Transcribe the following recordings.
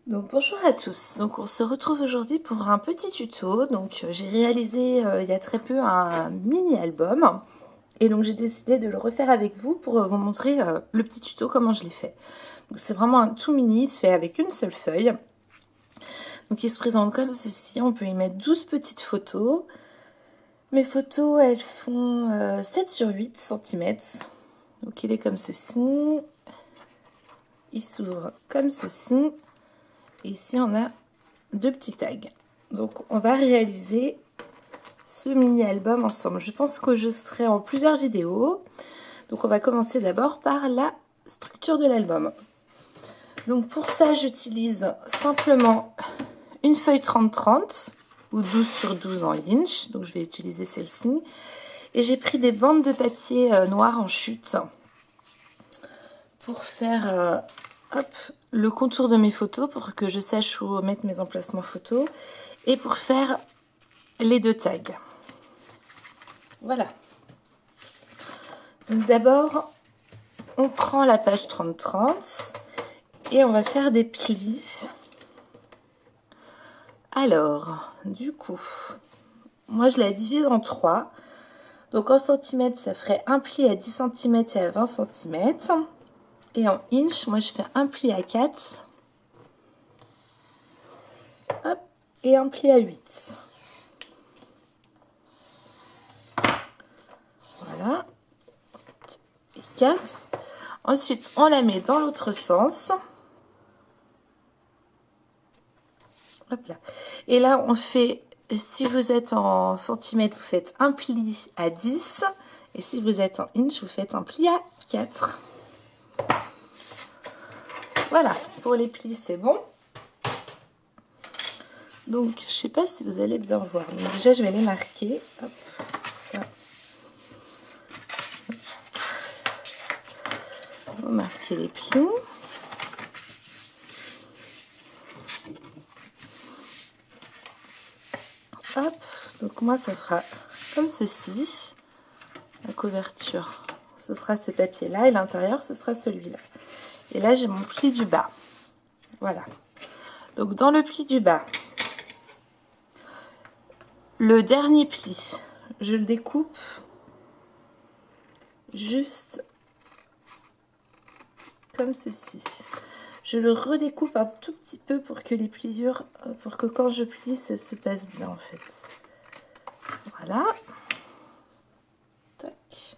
Donc bonjour à tous, donc on se retrouve aujourd'hui pour un petit tuto. Donc j'ai réalisé il y a très peu un mini album et donc j'ai décidé de le refaire avec vous pour vous montrer le petit tuto, comment je l'ai fait. Donc c'est vraiment un tout mini, il se fait avec une seule feuille. Donc il se présente comme ceci, on peut y mettre 12 petites photos. Mes photos elles font 7 sur 8 cm. Donc il est comme ceci, il s'ouvre comme ceci. Et ici, on a deux petits tags. Donc, on va réaliser ce mini-album ensemble. Je pense que je serai en plusieurs vidéos. Donc, on va commencer d'abord par la structure de l'album. Donc, pour ça, j'utilise simplement une feuille 30-30 ou 12 sur 12 en inch. Donc, je vais utiliser celle-ci. Et j'ai pris des bandes de papier noir en chute pour faire le contour de mes photos, pour que je sache où mettre mes emplacements photos et pour faire les deux tags. Voilà. Donc d'abord, on prend la page 30-30 et on va faire des plis. Alors, du coup, moi je la divise en 3. Donc en centimètres, ça ferait un pli à 10 cm et à 20 cm. Et en inch, moi je fais un pli à 4. Hop, et un pli à 8. Voilà. Et 4. Ensuite, on la met dans l'autre sens. Hop là. Et là, on fait, si vous êtes en centimètres, vous faites un pli à 10. Et si vous êtes en inch, vous faites un pli à 4. Voilà, pour les plis, c'est bon. Donc, je ne sais pas si vous allez bien voir. Donc, déjà, je vais les marquer. Hop, ça. On va marquer les plis. Hop, donc moi, ça fera comme ceci. La couverture, ce sera ce papier-là. Et l'intérieur, ce sera celui-là. Et là, j'ai mon pli du bas. Voilà. Donc, dans le pli du bas, le dernier pli, je le découpe juste comme ceci. Je le redécoupe un tout petit peu pour que les pliures, pour que quand je plie, ça se passe bien en fait. Voilà. Tac.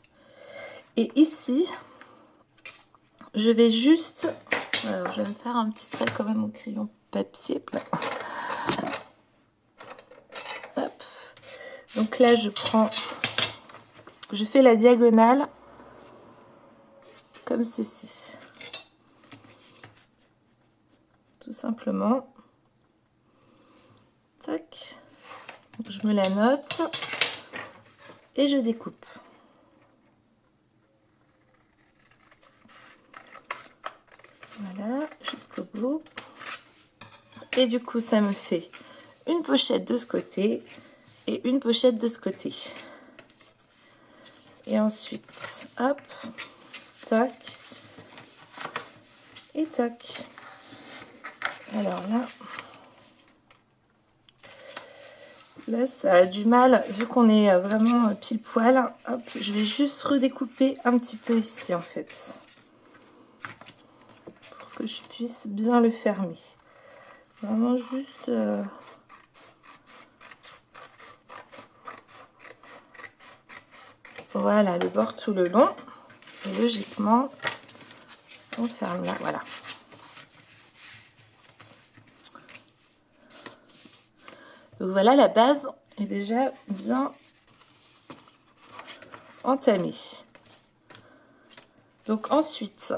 Et ici, je vais juste... Alors, je vais me faire un petit trait quand même au crayon papier. Hop. Donc là, je fais la diagonale comme ceci. Tout simplement. Tac. Je me la note et je découpe. Voilà, jusqu'au bout. Et du coup, ça me fait une pochette de ce côté et une pochette de ce côté. Et ensuite, hop, tac, et tac. Alors là, ça a du mal, vu qu'on est vraiment pile poil. Hop, je vais juste redécouper un petit peu ici, en fait. Pour que je puisse bien le fermer. Vraiment juste... Voilà, le bord tout le long. Et logiquement, on ferme là, voilà. Donc voilà, la base est déjà bien entamée. Donc ensuite,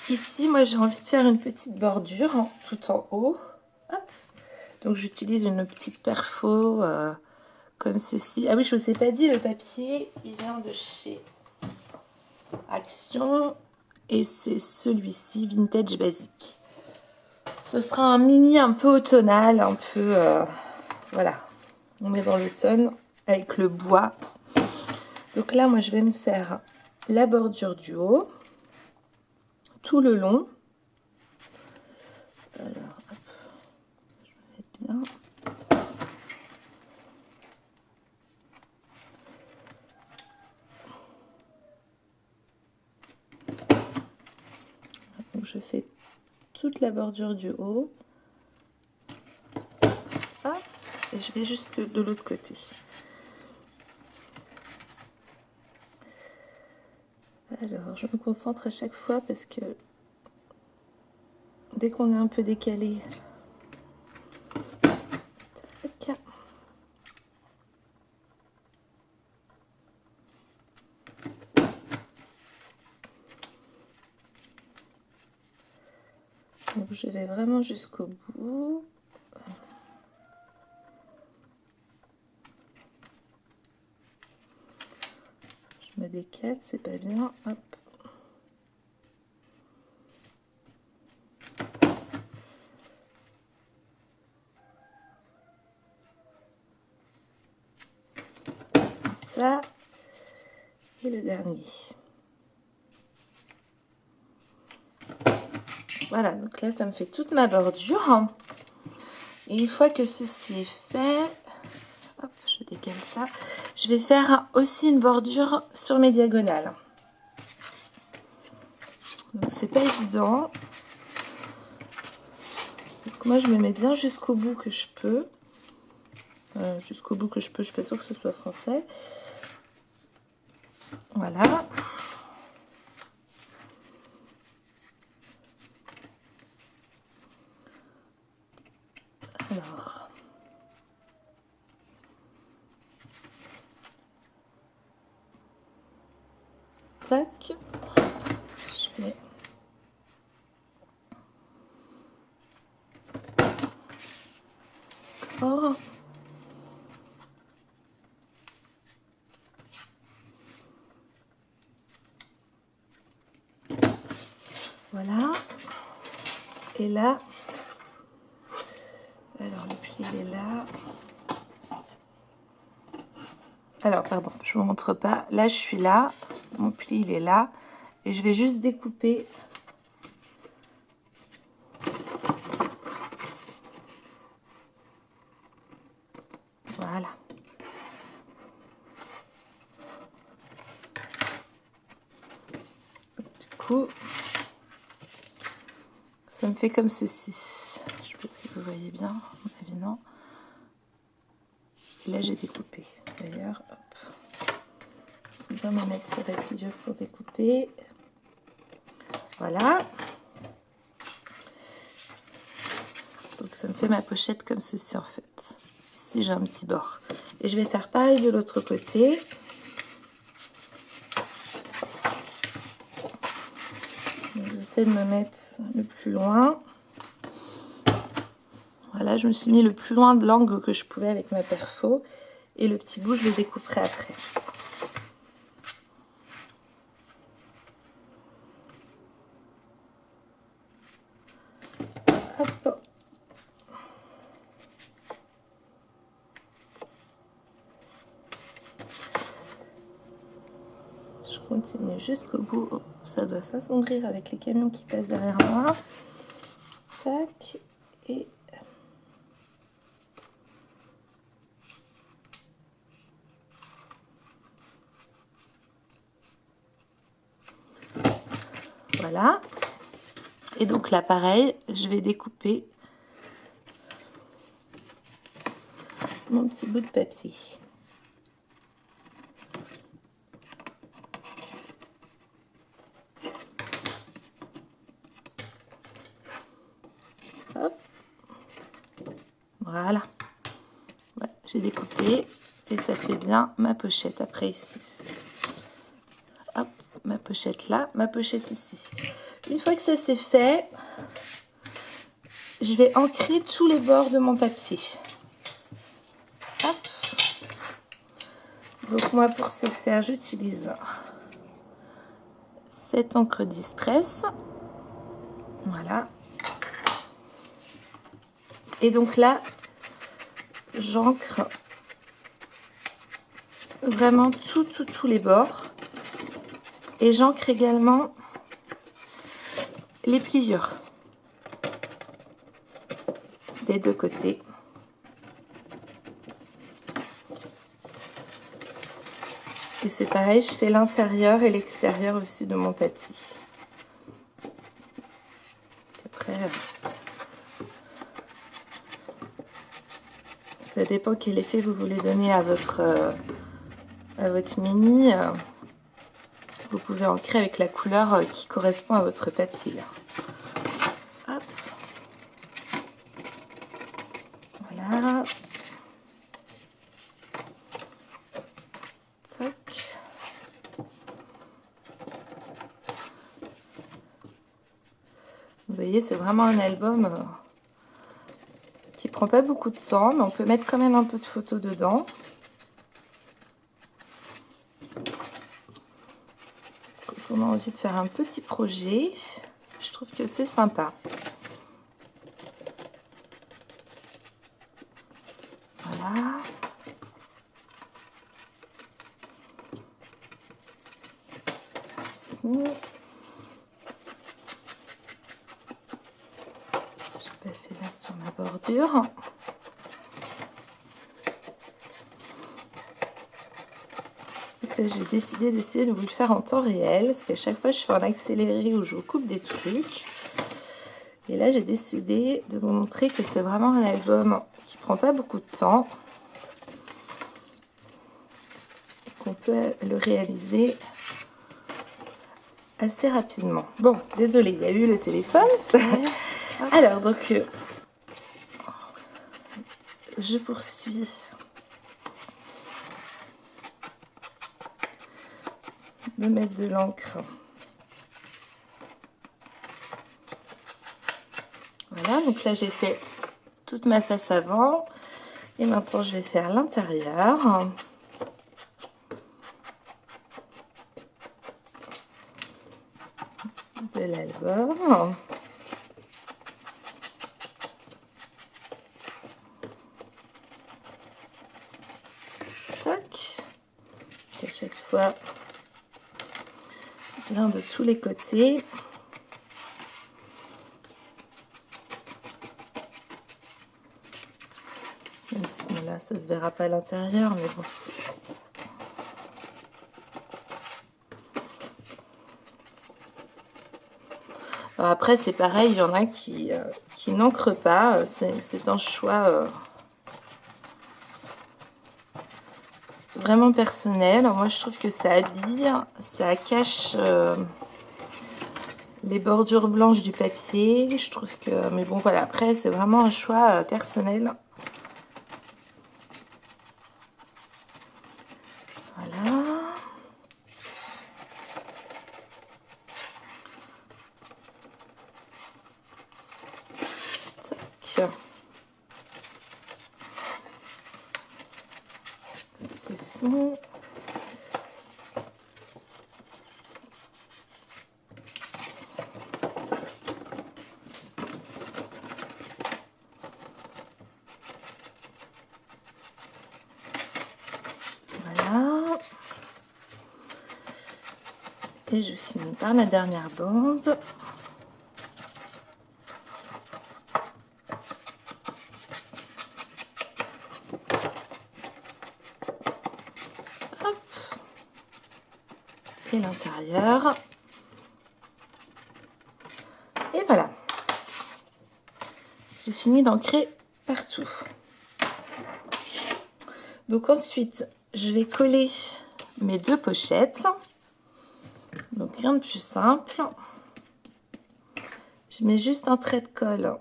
ici, moi j'ai envie de faire une petite bordure tout en haut. Hop. Donc j'utilise une petite perfo comme ceci. Ah oui, je ne vous ai pas dit, le papier, il vient de chez Action. Et c'est celui-ci, Vintage Basic. Ce sera un mini un peu automnal, un peu... voilà, on est dans l'automne avec le bois. Donc là, moi, je vais me faire la bordure du haut, tout le long. Alors, hop. la bordure du haut. Hop, et je vais jusque de l'autre côté. Alors, je me concentre à chaque fois parce que dès qu'on est un peu décalé, tac. Donc, je vais vraiment jusqu'au bout. Je me décale, c'est pas bien. Hop. Comme ça. Et le dernier. Voilà, donc là, ça me fait toute ma bordure. Et une fois que ceci est fait, hop, je décale ça. Je vais faire aussi une bordure sur mes diagonales. Donc, c'est pas évident. Donc, moi, je me mets bien jusqu'au bout que je peux. Jusqu'au bout que je peux, je suis pas sûre que ce soit français. Voilà. Alors. Tac. Je vais... Oh. Voilà. Et là, alors le pli il est là. Alors pardon, je vous montre pas. Là je suis là, mon pli il est là et je vais juste découper. Voilà. Du coup, ça me fait comme ceci. Je sais pas si vous voyez bien, à mon avis non. Et là j'ai découpé. D'ailleurs, hop. Je vais me mettre sur la pliure pour découper. Voilà. Donc ça me fait ma pochette comme ceci en fait. Ici j'ai un petit bord. Et je vais faire pareil de l'autre côté. J'essaie de me mettre le plus loin. Voilà, je me suis mis le plus loin de l'angle que je pouvais avec ma perfo. Et le petit bout, je le découperai après. Hop. Je continue jusqu'au bout. Oh, ça doit s'assombrir avec les camions qui passent derrière moi. Tac. Et... voilà. Et donc là, pareil, je vais découper mon petit bout de papier. Hop. Voilà. Ouais, j'ai découpé et ça fait bien ma pochette après ici. Hop, ma pochette là, ma pochette ici. Une fois que ça c'est fait, je vais ancrer tous les bords de mon papier. Hop. Donc moi pour ce faire, j'utilise cette encre Distress. Voilà. Et donc là, j'ancre vraiment tous les bords. Et j'ancre également les pliures des deux côtés. Et c'est pareil, je fais l'intérieur et l'extérieur aussi de mon papier. Après, Ça dépend quel effet vous voulez donner à votre mini. Vous pouvez ancrer avec la couleur qui correspond à votre papier. Hop. Voilà. Toc. Vous voyez, c'est vraiment un album qui prend pas beaucoup de temps, mais on peut mettre quand même un peu de photos dedans. Quand on a envie de faire un petit projet, je trouve que c'est sympa. Voilà. Ici. J'ai pas fait là sur ma bordure. Donc là, j'ai décidé d'essayer de vous le faire en temps réel, parce qu'à chaque fois, je fais un accéléré où je vous coupe des trucs. Et là, j'ai décidé de vous montrer que c'est vraiment un album qui prend pas beaucoup de temps. Et qu'on peut le réaliser assez rapidement. Bon, désolée, il y a eu le téléphone. Alors, donc, je poursuis. De mettre de l'encre. Voilà, donc là j'ai fait toute ma face avant et maintenant je vais faire l'intérieur. De l'album. Toc. À chaque fois, bien de tous les côtés. Là, ça se verra pas à l'intérieur, mais bon. Alors après, c'est pareil, il y en a qui n'encrent pas. C'est un choix vraiment personnel. Alors moi, je trouve que ça habille, ça cache les bordures blanches du papier. Je trouve que... Mais bon, voilà, après, c'est vraiment un choix personnel. Voilà. Tac. Comme ceci. Voilà. Et je finis par la dernière bande. Hop. Et l'intérieur. Et voilà. J'ai fini d'ancrer partout. Donc ensuite, je vais coller mes deux pochettes. Donc rien de plus simple. Je mets juste un trait de colle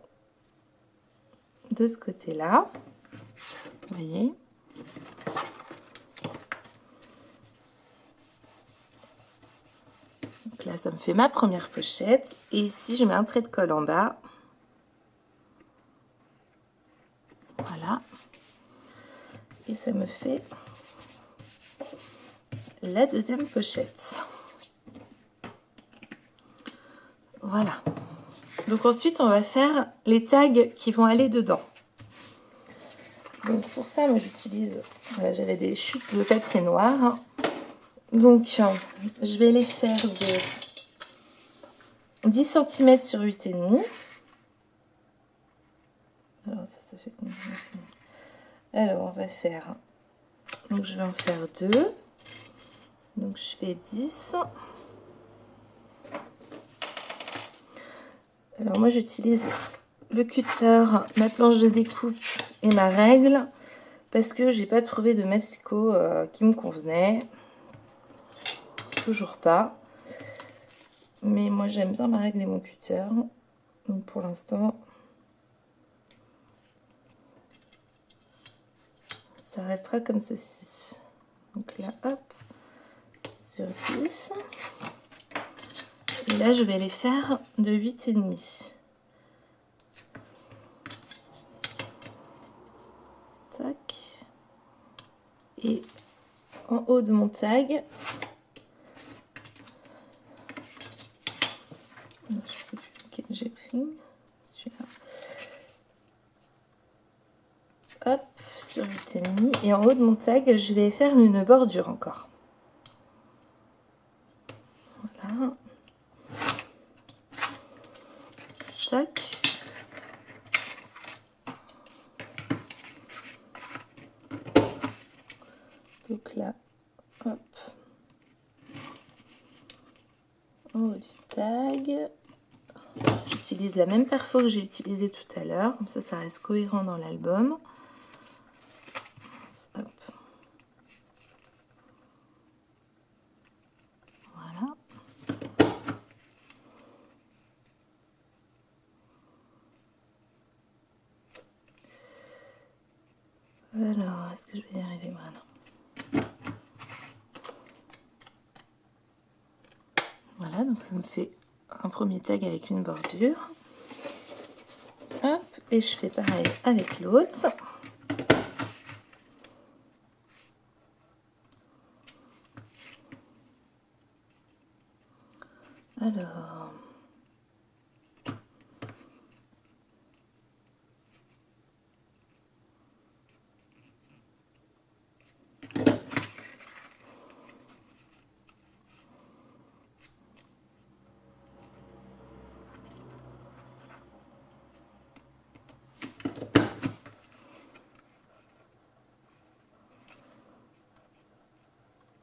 de ce côté-là. Vous voyez? Donc là, ça me fait ma première pochette. Et ici, je mets un trait de colle en bas. Voilà. Et ça me fait la deuxième pochette. Voilà. Donc ensuite, on va faire les tags qui vont aller dedans. Donc pour ça, moi j'utilise... Voilà, j'avais des chutes de papier noir. Donc je vais les faire de 10 cm sur 8,5. Alors ça fait combien? Alors on va faire... Donc je vais en faire 2. Donc je fais 10. Alors moi j'utilise le cutter, ma planche de découpe et ma règle. parce que j'ai pas trouvé de masticot qui me convenait. Toujours pas. Mais moi j'aime bien ma règle et mon cutter. Donc pour l'instant, ça restera comme ceci. Donc là, hop, sur 10. Et là, je vais les faire de 8,5. Tac. Et en haut de mon tag, je ne sais plus lequel j'ai pris, celui-là. Hop, sur 8,5. Et en haut de mon tag, je vais faire une bordure encore. Voilà. Tac. Donc là, hop. En haut du tag. J'utilise la même perfo que j'ai utilisée tout à l'heure. Comme ça reste cohérent dans l'album. Hop. Voilà. Alors, est-ce que je vais y arriver? Voilà. Voilà, donc ça me fait un premier tag avec une bordure. Hop, et je fais pareil avec l'autre. Alors,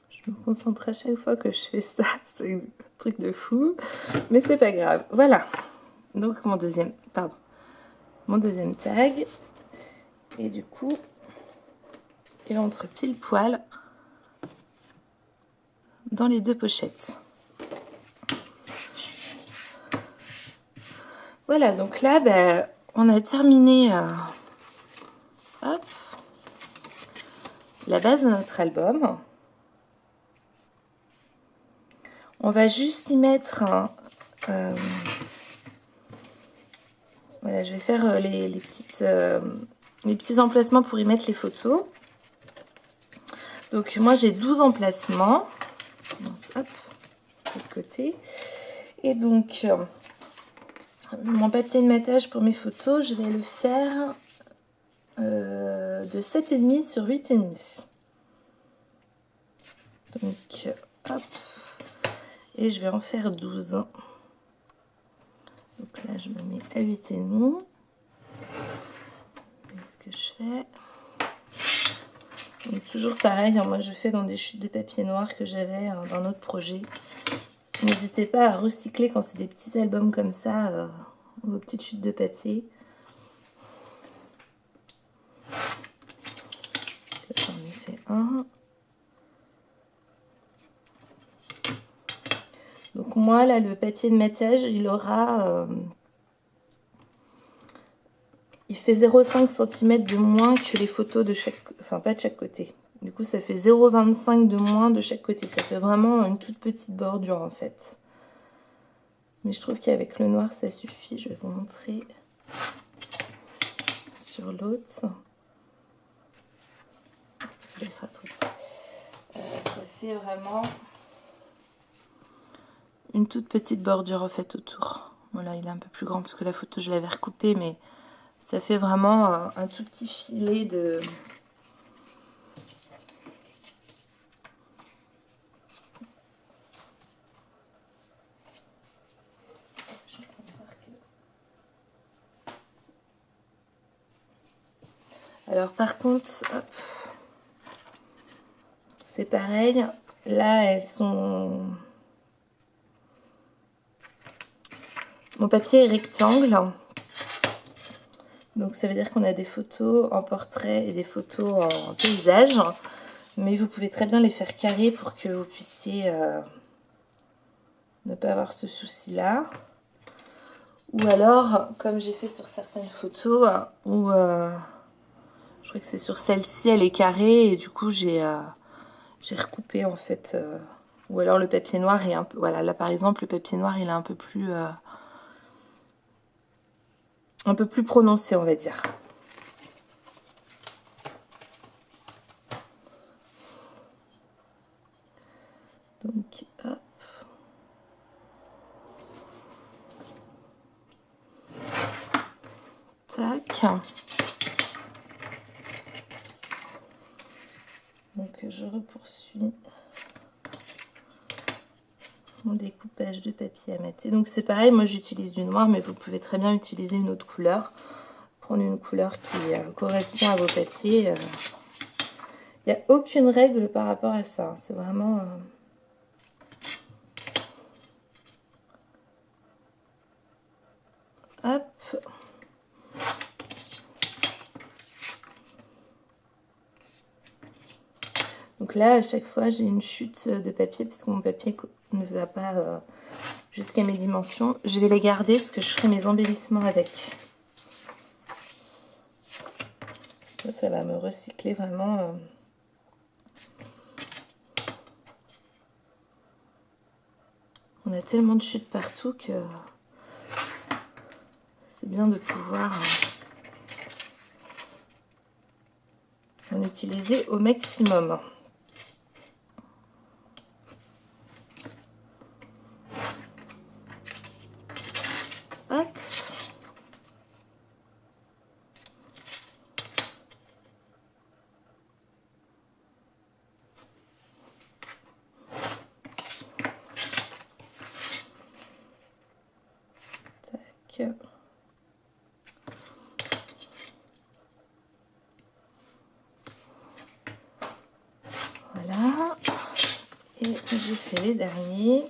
je me concentre à chaque fois que je fais ça, c'est un truc de fou, mais c'est pas grave. Voilà, donc mon deuxième tag, et du coup, il rentre pile poil dans les deux pochettes. Voilà, donc là, ben, on a terminé hop, la base de notre album. On va juste y mettre voilà, je vais faire les petits emplacements pour y mettre les photos. Donc moi j'ai 12 emplacements. Hop, de l'autre côté. Et donc mon papier de matage pour mes photos, je vais le faire de 7,5 sur 8,5. Donc hop. Et je vais en faire 12. Donc là, je me mets à 8,5. Qu'est-ce que je fais? Donc, toujours pareil, hein, moi je fais dans des chutes de papier noir que j'avais dans notre projet. N'hésitez pas à recycler quand c'est des petits albums comme ça, vos petites chutes de papier. J'en ai fait un. Donc moi là, le papier de matage, il aura... il fait 0,5 cm de moins que les photos de chaque... Enfin, pas de chaque côté. Du coup, ça fait 0,25 de moins de chaque côté. Ça fait vraiment une toute petite bordure, en fait. Mais je trouve qu'avec le noir, ça suffit. Je vais vous montrer sur l'autre. Celui-là sera trop petit. Ça fait vraiment une toute petite bordure, en fait, autour. Voilà, il est un peu plus grand parce que la photo, je l'avais recoupée, mais... Ça fait vraiment un tout petit filet de... Alors par contre, c'est pareil. Là, elles sont... Mon papier est rectangle. Donc ça veut dire qu'on a des photos en portrait et des photos en paysage. Mais vous pouvez très bien les faire carrés pour que vous puissiez ne pas avoir ce souci-là. Ou alors, comme j'ai fait sur certaines photos, où je crois que c'est sur celle-ci, elle est carrée et du coup j'ai recoupé en fait. Ou alors le papier noir est un peu... Voilà, là par exemple, le papier noir il est un peu plus prononcé, on va dire. Donc, hop. Tac. Donc, je repoursuis mon découpage de papier à mater. Donc, c'est pareil, moi j'utilise du noir, mais vous pouvez très bien utiliser une autre couleur. Prendre une couleur qui correspond à vos papiers. Il n'y a aucune règle par rapport à ça. C'est vraiment... Hop. Donc là, à chaque fois, j'ai une chute de papier parce que mon papier ne va pas jusqu'à mes dimensions. Je vais les garder parce que je ferai mes embellissements avec. Ça va me recycler vraiment. On a tellement de chutes partout que c'est bien de pouvoir en utiliser au maximum. Hop. Tac. Voilà. Et j'ai fait les derniers.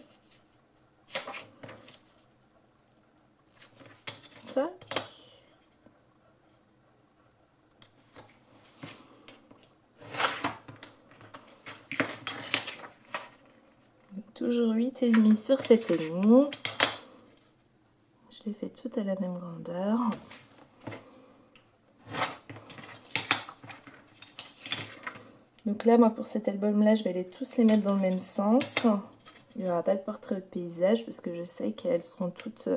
Tac. Toujours 8,5 sur 7,5. Je les fais toutes à la même grandeur. Donc là, moi, pour cet album-là, je vais les tous les mettre dans le même sens. Il n'y aura pas de portrait de paysage parce que je sais qu'elles seront toutes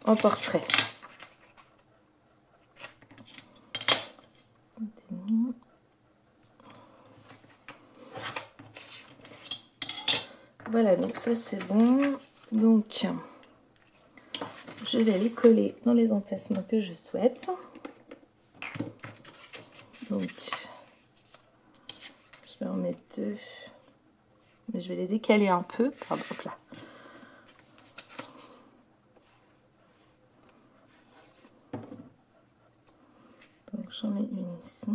en portrait. Voilà, donc ça c'est bon. Donc, je vais les coller dans les emplacements que je souhaite. Donc, je vais en mettre 2. Mais je vais les décaler un peu. Pardon, hop là. Donc, j'en mets une ici.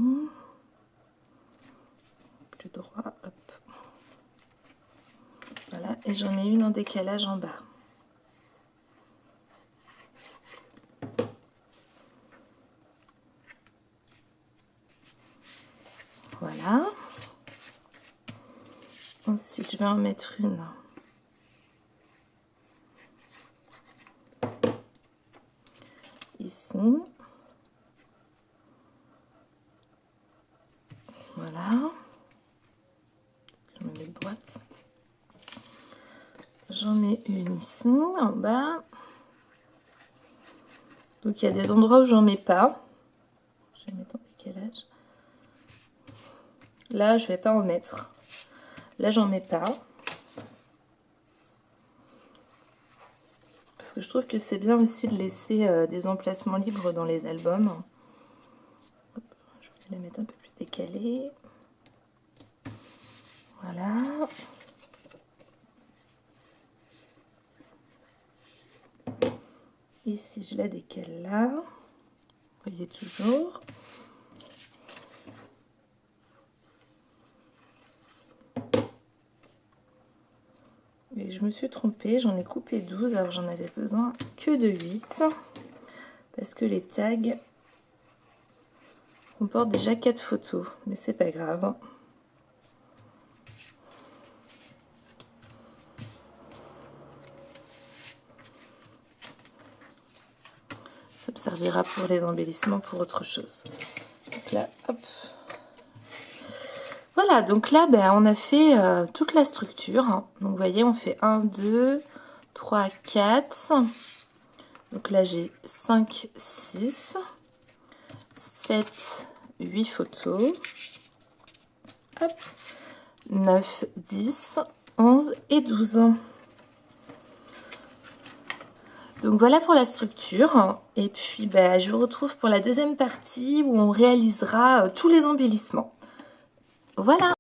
Plus droit, hop. Voilà, et j'en mets une en décalage en bas. Voilà. Ensuite, je vais en mettre une ici. Voilà. Je me mets de droite. J'en mets une ici, en bas. Donc, il y a des endroits où j'en mets pas. Je vais mettre en décalage. Là, je vais pas en mettre. Là, j'en mets pas. Parce que je trouve que c'est bien aussi de laisser des emplacements libres dans les albums. Je vais les mettre un peu plus décalés. Voilà. Ici, je la décale là. Vous voyez toujours. Et je je me suis trompée, j'en ai coupé 12, alors j'en avais besoin que de 8. Parce que les tags comportent déjà 4 photos, mais c'est pas grave. Ça me servira pour les embellissements, pour autre chose. Donc là, hop. Voilà, donc là, on a fait toute la structure. Donc vous voyez, on fait 1, 2, 3, 4. Donc là, j'ai 5, 6, 7, 8 photos. Hop. 9, 10, 11 et 12. Donc voilà pour la structure. Et puis je vous retrouve pour la deuxième partie où on réalisera tous les embellissements. Voilà!